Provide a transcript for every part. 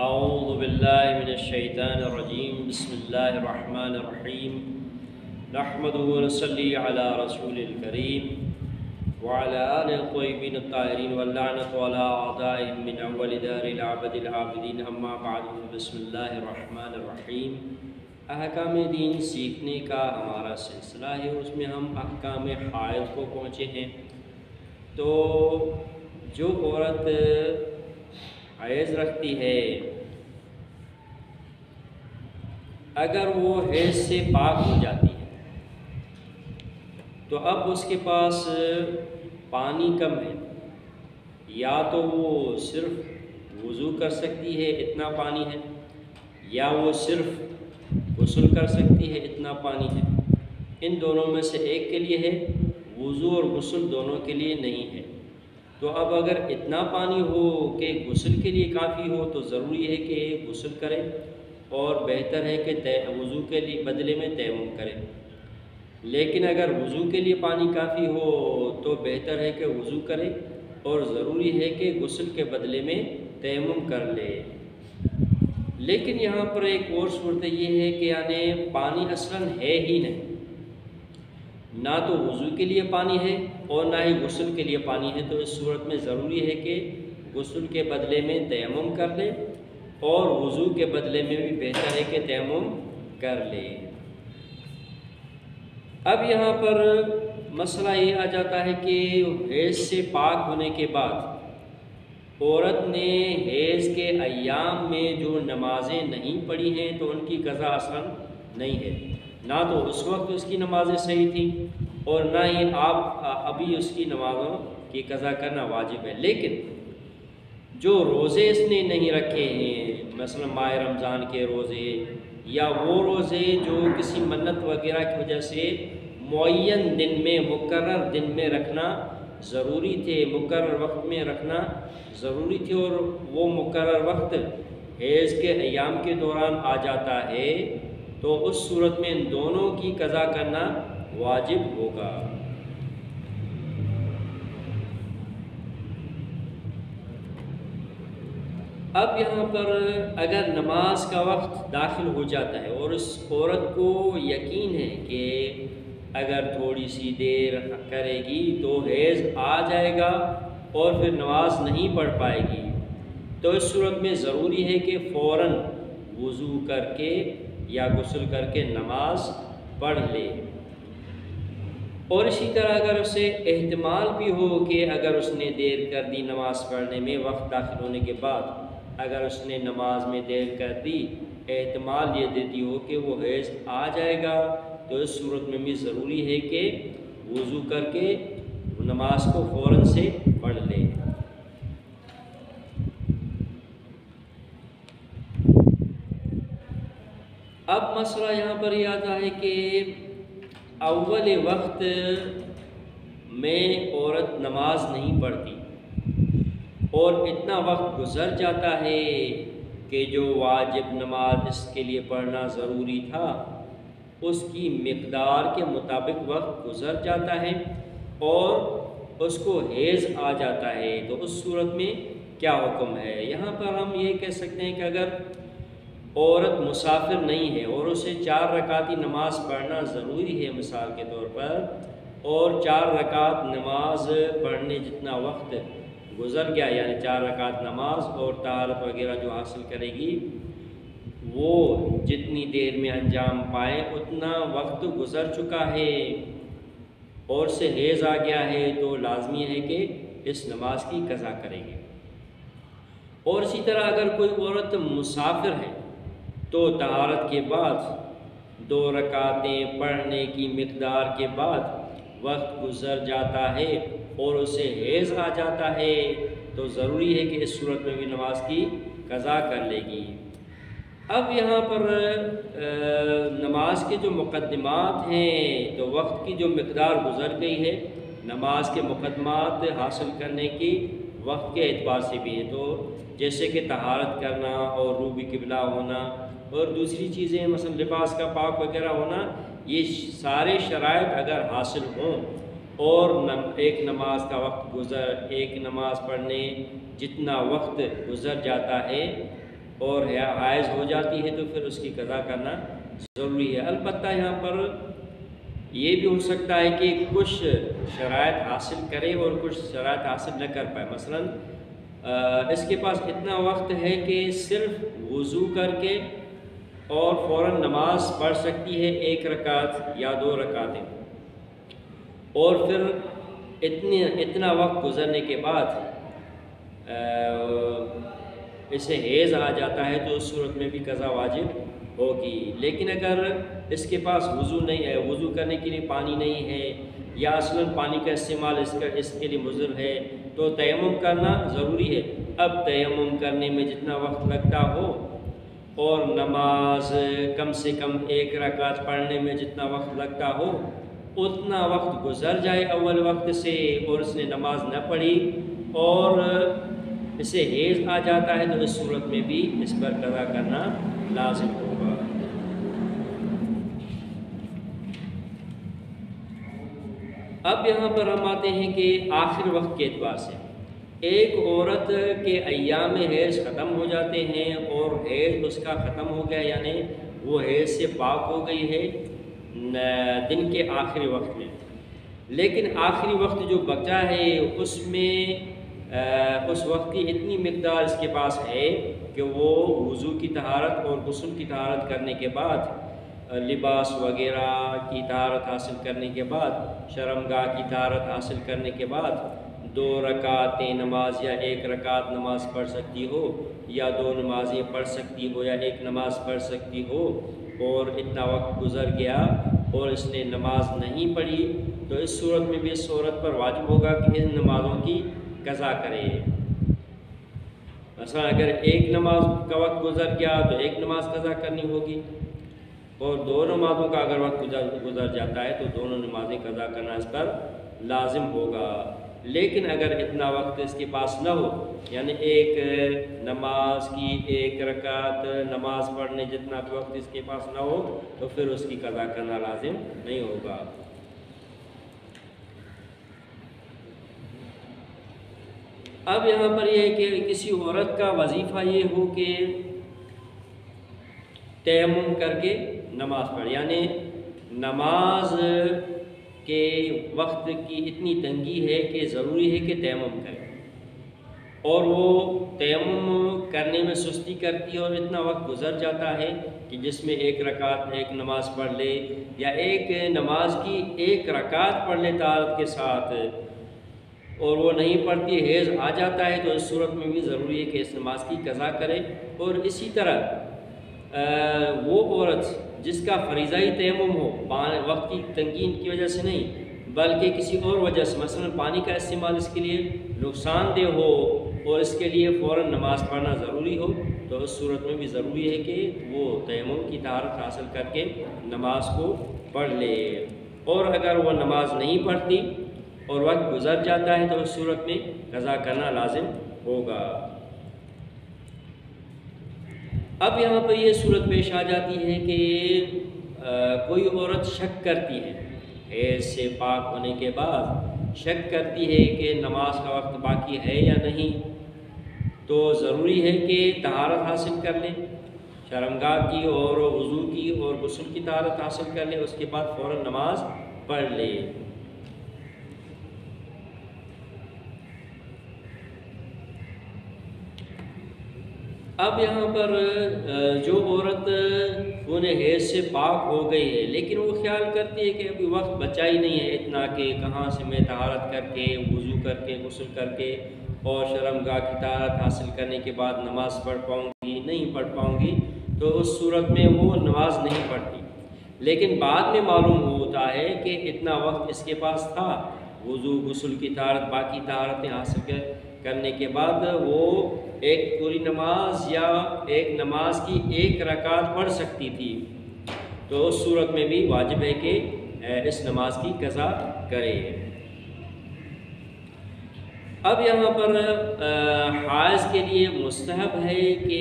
اعوذ باللہ من الشیطان الرجیم بسم اللہ الرحمن الرحیم نحمده ونصلی علی رسول الکریم وعلى آل الطیبین الطاہرین واللعنة على اعدائهم من اول دار العبد العابدین اما بعد بسم اللہ الرحمن الرحیم۔ احکام دین سیکھنے کا ہمارا سلسلہ ہے، اس میں ہم احکام حائض کو پہنچے ہیں۔ تو جو عورت حیض رکھتی ہے، اگر وہ حیض سے پاک ہو جاتی ہے تو اب اس کے پاس پانی کم ہے، یا تو وہ صرف وضو کر سکتی ہے اتنا پانی ہے، یا وہ صرف غسل کر سکتی ہے اتنا پانی ہے۔ ان دونوں میں سے ایک کے لیے ہے، وضو اور غسل دونوں کے لیے نہیں ہے۔ تو اب اگر اتنا پانی ہو کہ غسل کے لیے کافی ہو تو ضروری ہے کہ غسل کرے، اور بہتر ہے کہ وضو کے لیے بدلے میں تیمم کرے۔ لیکن اگر وضو کے لیے پانی کافی ہو تو بہتر ہے کہ وضو کرے، اور ضروری ہے کہ غسل کے بدلے میں تیمم کر لے۔ لیکن یہاں پر ایک اور صورت یہ ہے کہ یعنی پانی اصلاً ہے ہی نہیں، نہ تو وضو کے لیے پانی ہے اور نہ ہی غسل کے لیے پانی ہے، تو اس صورت میں ضروری ہے کہ غسل کے بدلے میں تیمم کر لے، اور وضو کے بدلے میں بھی بہتر ہے کہ تیمم کر لے۔ اب یہاں پر مسئلہ یہ آ جاتا ہے کہ حیض سے پاک ہونے کے بعد عورت نے حیض کے ایام میں جو نمازیں نہیں پڑھی ہیں تو ان کی قضا اصلاً نہیں ہے، نہ تو اس وقت اس کی نمازیں صحیح تھیں اور نہ ہی ابھی اس کی نمازوں کی قضا کرنا واجب ہے۔ لیکن جو روزے اس نے نہیں رکھے ہیں، مثلا ماہ رمضان کے روزے، یا وہ روزے جو کسی منت وغیرہ کی وجہ سے معین دن میں، مقرر دن میں رکھنا ضروری تھے، مقرر وقت میں رکھنا ضروری تھے، اور وہ مقرر وقت حیض کے ایام کے دوران آ جاتا ہے، تو اس صورت میں ان دونوں کی قضا کرنا واجب ہوگا۔ اب یہاں پر اگر نماز کا وقت داخل ہو جاتا ہے اور اس عورت کو یقین ہے کہ اگر تھوڑی سی دیر کرے گی تو حیض آ جائے گا اور پھر نماز نہیں پڑھ پائے گی، تو اس صورت میں ضروری ہے کہ فوراً وضو کر کے یا غسل کر کے نماز پڑھ لے۔ اور اسی طرح اگر اسے احتمال بھی ہو کہ اگر اس نے دیر کر دی نماز پڑھنے میں، وقت داخل ہونے کے بعد اگر اس نے نماز میں دیر کر دی، احتمال یہ دیتی ہو کہ وہ حیض آ جائے گا، تو اس صورت میں بھی ضروری ہے کہ وضو کر کے نماز کو فوراً سے پڑھ لے۔ اب مسئلہ یہاں پر یہ آتا ہے کہ اول وقت میں عورت نماز نہیں پڑھتی اور اتنا وقت گزر جاتا ہے کہ جو واجب نماز اس کے لیے پڑھنا ضروری تھا اس کی مقدار کے مطابق وقت گزر جاتا ہے اور اس کو حیض آ جاتا ہے، تو اس صورت میں کیا حکم ہے؟ یہاں پر ہم یہ کہہ سکتے ہیں کہ اگر عورت مسافر نہیں ہے اور اسے 4 رکعتی نماز پڑھنا ضروری ہے مثال کے طور پر، اور 4 رکعت نماز پڑھنے جتنا وقت گزر گیا، یعنی 4 رکعت نماز اور طہارت وغیرہ جو حاصل کرے گی وہ جتنی دیر میں انجام پائے اتنا وقت گزر چکا ہے اور سے حیض آ گیا ہے، تو لازمی ہے کہ اس نماز کی قضا کرے گی۔ اور اسی طرح اگر کوئی عورت مسافر ہے تو طہارت کے بعد 2 رکعتیں پڑھنے کی مقدار کے بعد وقت گزر جاتا ہے اور اسے حیض آ جاتا ہے، تو ضروری ہے کہ اس صورت میں بھی نماز کی قضا کر لے گی۔ اب یہاں پر نماز کے جو مقدمات ہیں، تو وقت کی جو مقدار گزر گئی ہے، نماز کے مقدمات حاصل کرنے کی وقت کے اعتبار سے بھی ہیں، تو جیسے کہ طہارت کرنا اور رو بھی قبلہ ہونا اور دوسری چیزیں مثلا لباس کا پاک وغیرہ ہونا، یہ سارے شرائط اگر حاصل ہوں اور ایک نماز کا وقت ایک نماز پڑھنے جتنا وقت گزر جاتا ہے اور حائض ہو جاتی ہے تو پھر اس کی قضا کرنا ضروری ہے۔ البتہ یہاں پر یہ بھی ہو سکتا ہے کہ کچھ شرائط حاصل کرے اور کچھ شرائط حاصل نہ کر پائے۔ مثلاً اس کے پاس اتنا وقت ہے کہ صرف وضو کر کے اور فوراً نماز پڑھ سکتی ہے 1 رکعت یا 2 رکعتیں، اور پھر اتنا وقت گزرنے کے بعد اسے حیض آ جاتا ہے تو اس صورت میں بھی قضا واجب ہوگی۔ لیکن اگر اس کے پاس وضو نہیں ہے، وضو کرنے کے لیے پانی نہیں ہے، یا اصلاً پانی کا استعمال اس کے لیے مضر ہے، تو تیمم کرنا ضروری ہے۔ اب تیمم کرنے میں جتنا وقت لگتا ہو اور نماز کم سے کم 1 رکعت پڑھنے میں جتنا وقت لگتا ہو، اتنا وقت گزر جائے اول وقت سے اور اس نے نماز نہ پڑھی اور اسے حیض آ جاتا ہے، تو اس صورت میں بھی اس پر قضا کرنا لازم ہوگا۔ اب یہاں پر ہم آتے ہیں کہ آخر وقت کے اعتبار سے ایک عورت کے ایام حیض ختم ہو جاتے ہیں اور حیض اس کا ختم ہو گیا، یعنی وہ حیض سے پاک ہو گئی ہے دن کے آخری وقت میں، لیکن آخری وقت جو بچا ہے اس میں اس وقت کی اتنی مقدار اس کے پاس ہے کہ وہ وضو کی طہارت اور غسل کی طہارت کرنے کے بعد، لباس وغیرہ کی طہارت حاصل کرنے کے بعد، شرمگاہ کی طہارت حاصل کرنے کے بعد 2 رکعتیں نماز یا 1 رکعت نماز پڑھ سکتی ہو، یا 2 نمازیں پڑھ سکتی ہو، یا 1 نماز پڑھ سکتی ہو، اور اتنا وقت گزر گیا اور اس نے نماز نہیں پڑھی، تو اس صورت میں بھی اس عورت پر واجب ہوگا کہ ان نمازوں کی قضا کرے۔ مثلا اگر 1 نماز کا وقت گزر گیا تو 1 نماز قضا کرنی ہوگی، اور 2 نمازوں کا اگر وقت گزر جاتا ہے تو دونوں نمازیں قضا کرنا اس پر لازم ہوگا۔ لیکن اگر اتنا وقت اس کے پاس نہ ہو، یعنی 1 نماز کی 1 رکعت نماز پڑھنے جتنا وقت اس کے پاس نہ ہو، تو پھر اس کی قضا کرنا لازم نہیں ہوگا۔ اب یہاں پر یہ ہے کہ کسی عورت کا وظیفہ یہ ہو کہ تیمم کر کے نماز پڑھے، یعنی نماز کے وقت کی اتنی تنگی ہے کہ ضروری ہے کہ تیمم کرے، اور وہ تیمم کرنے میں سستی کرتی ہے اور اتنا وقت گزر جاتا ہے کہ جس میں 1 رکعت 1 نماز پڑھ لے، یا 1 نماز کی 1 رکعت پڑھ لے طہارت کے ساتھ، اور وہ نہیں پڑھتی، حیض آ جاتا ہے، تو اس صورت میں بھی ضروری ہے کہ اس نماز کی قضا کرے۔ اور اسی طرح وہ عورت جس کا فریضہ ہی تیمم ہو، وقت کی تنگی کی وجہ سے نہیں بلکہ کسی اور وجہ سے، مثلا پانی کا استعمال اس کے لیے نقصان دہ ہو اور اس کے لیے فوراً نماز پڑھنا ضروری ہو، تو اس صورت میں بھی ضروری ہے کہ وہ تیمم کی طہارت حاصل کر کے نماز کو پڑھ لے۔ اور اگر وہ نماز نہیں پڑھتی اور وقت گزر جاتا ہے تو اس صورت میں قضا کرنا لازم ہوگا۔ اب یہاں پر یہ صورت پیش آ جاتی ہے کہ کوئی عورت شک کرتی ہے، حیض سے پاک ہونے کے بعد شک کرتی ہے کہ نماز کا وقت باقی ہے یا نہیں، تو ضروری ہے کہ طہارت حاصل کر لے، شرمگاہ کی اور وضو کی اور غسل کی طہارت حاصل کر لے، اس کے بعد فوراً نماز پڑھ لے۔ اب یہاں پر جو عورت خون حیض سے پاک ہو گئی ہے لیکن وہ خیال کرتی ہے کہ ابھی وقت بچا ہی نہیں ہے اتنا کہ کہاں سے میں طہارت کر کے وضو کر کے غسل کر کے اور شرمگاہ کی طہارت حاصل کرنے کے بعد نماز پڑھ پاؤں گی، نہیں پڑھ پاؤں گی، تو اس صورت میں وہ نماز نہیں پڑھتی۔ لیکن بعد میں معلوم ہوتا ہے کہ اتنا وقت اس کے پاس تھا، وضو غسل کی طہارت باقی طہارتیں حاصل کرنے کے بعد وہ ایک پوری نماز یا ایک نماز کی 1 رکعت پڑھ سکتی تھی، تو اس صورت میں بھی واجب ہے کہ اس نماز کی قضا کرے۔ اب یہاں پر حائض کے لیے مستحب ہے کہ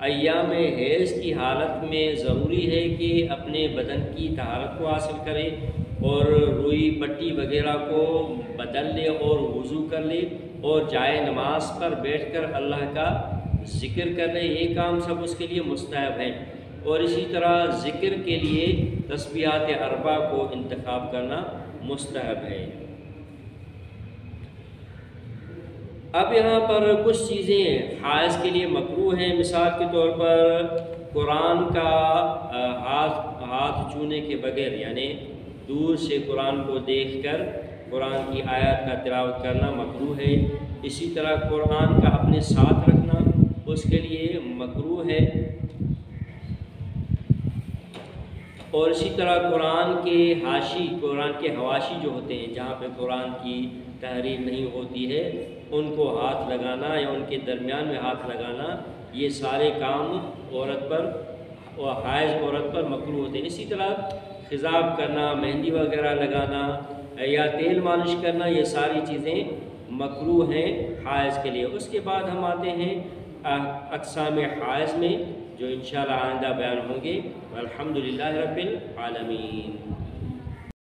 ایام حیض کی حالت میں ضروری ہے کہ اپنے بدن کی طہارت کو حاصل کرے اور روئی پٹی وغیرہ کو بدل لے اور وضو کر لے، اور جائے نماز پر بیٹھ کر اللہ کا ذکر کر لے، یہ کام سب اس کے لیے مستحب ہے۔ اور اسی طرح ذکر کے لیے تسبیحات اربع کو انتخاب کرنا مستحب ہے۔ اب یہاں پر کچھ چیزیں حائض کے لیے مکروہ ہیں، مثال کے طور پر قرآن کا ہاتھ چھونے کے بغیر، یعنی دور سے قرآن کو دیکھ کر قرآن کی آیات کا تلاوت کرنا مکروہ ہے۔ اسی طرح قرآن کا اپنے ساتھ رکھنا اس کے لیے مکروہ ہے، اور اسی طرح قرآن کے حاشی، قرآن کے حواشی جو ہوتے ہیں جہاں پہ قرآن کی تحریر نہیں ہوتی ہے، ان کو ہاتھ لگانا یا ان کے درمیان میں ہاتھ لگانا، یہ سارے کام عورت پر اور حائض عورت پر مکروہ ہوتے ہیں۔ اسی طرح خضاب کرنا، مہندی وغیرہ لگانا یا تیل مالش کرنا، یہ ساری چیزیں مکروہ ہیں حائض کے لیے۔ اس کے بعد ہم آتے ہیں اقسام حائض میں، جو انشاءاللہ آئندہ بیان ہوں گے۔ الحمدللہ رب العالمین۔